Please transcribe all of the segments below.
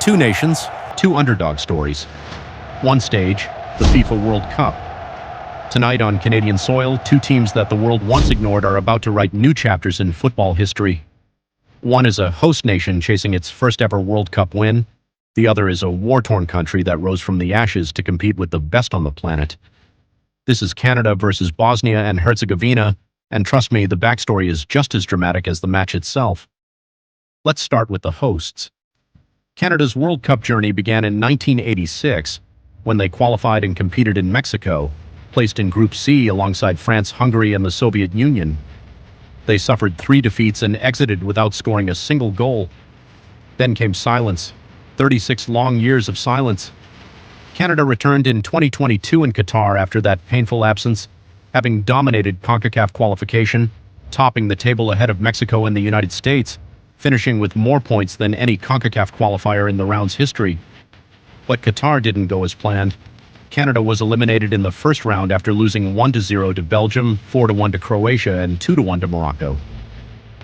Two nations, two underdog stories. One stage, the FIFA World Cup. Tonight on Canadian soil, two teams that the world once ignored are about to write new chapters in football history. One is a host nation chasing its first ever World Cup win. The other is a war-torn country that rose from the ashes to compete with the best on the planet. This is Canada versus Bosnia and Herzegovina, and trust me, the backstory is just as dramatic as the match itself. Let's start with the hosts. Canada's World Cup journey began in 1986, when they qualified and competed in Mexico, placed in Group C alongside France, Hungary, and the Soviet Union. They suffered 3 defeats and exited without scoring a single goal. Then came silence. 36 long years of silence. Canada returned in 2022 in Qatar after that painful absence, having dominated CONCACAF qualification, topping the table ahead of Mexico and the United States, finishing with more points than any CONCACAF qualifier in the round's history. But Qatar didn't go as planned. Canada was eliminated in the first round after losing 1-0 to Belgium, 4-1 to Croatia, and 2-1 to Morocco.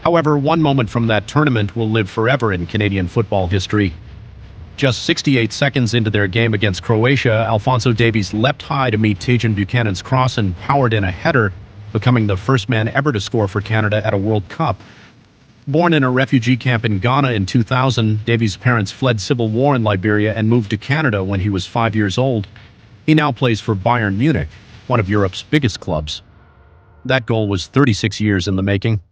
However, one moment from that tournament will live forever in Canadian football history. Just 68 seconds into their game against Croatia, Alphonso Davies leapt high to meet Edin Džeko's cross and powered in a header, becoming the first man ever to score for Canada at a World Cup. Born in a refugee camp in Ghana in 2000, Davies' parents fled civil war in Liberia and moved to Canada when he was 5 years old. He now plays for Bayern Munich, one of Europe's biggest clubs. That goal was 36 years in the making.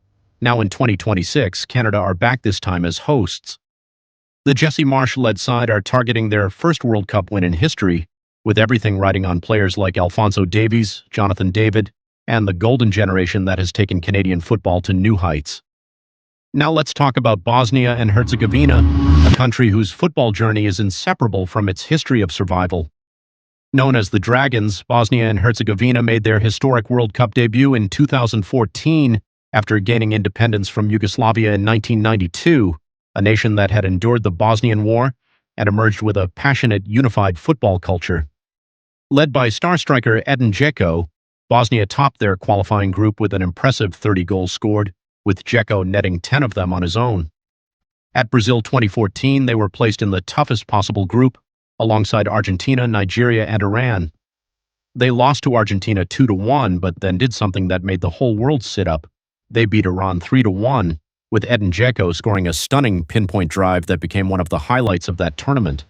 Now in 2026, Canada are back, this time as hosts. The Jesse Marsch-led side are targeting their first World Cup win in history, with everything riding on players like Alphonso Davies, Jonathan David, and the golden generation that has taken Canadian football to new heights. Now let's talk about Bosnia and Herzegovina, a country whose football journey is inseparable from its history of survival. Known as the Dragons, Bosnia and Herzegovina made their historic World Cup debut in 2014 after gaining independence from Yugoslavia in 1992, a nation that had endured the Bosnian War and emerged with a passionate, unified football culture. Led by star striker Edin Džeko, Bosnia topped their qualifying group with an impressive 30 goals scored, with Džeko netting 10 of them on his own. At Brazil 2014, they were placed in the toughest possible group, alongside Argentina, Nigeria, and Iran. They lost to Argentina 2-1, but then did something that made the whole world sit up. They beat Iran 3-1, with Edin Džeko scoring a stunning pinpoint drive that became one of the highlights of that tournament.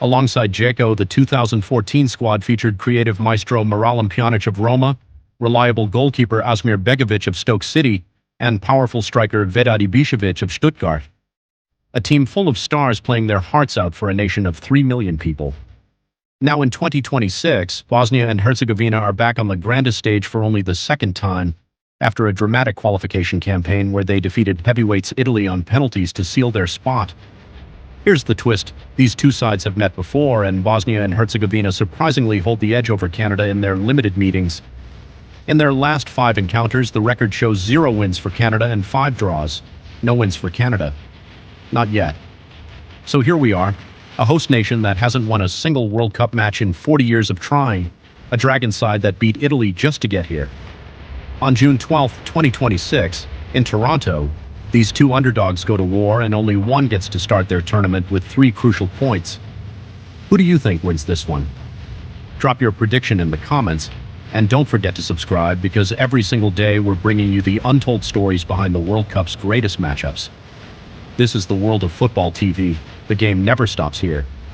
Alongside Džeko, the 2014 squad featured creative maestro Miralem Pjanić of Roma, reliable goalkeeper Asmir Begovic of Stoke City, and powerful striker Vedad Ibišević of Stuttgart. A team full of stars playing their hearts out for a nation of 3 million people. Now in 2026, Bosnia and Herzegovina are back on the grandest stage for only the second time, after a dramatic qualification campaign where they defeated heavyweights Italy on penalties to seal their spot. Here's the twist: these two sides have met before, and Bosnia and Herzegovina surprisingly hold the edge over Canada in their limited meetings. In their last 5 encounters, the record shows 0 wins for Canada and 5 draws. No wins for Canada. Not yet. So here we are, a host nation that hasn't won a single World Cup match in 40 years of trying, a Dragon side that beat Italy just to get here. On June 12, 2026, in Toronto, these two underdogs go to war and only one gets to start their tournament with 3 crucial points. Who do you think wins this one? Drop your prediction in the comments, and don't forget to subscribe, because every single day we're bringing you the untold stories behind the World Cup's greatest matchups. This is the World of Football TV. The game never stops here.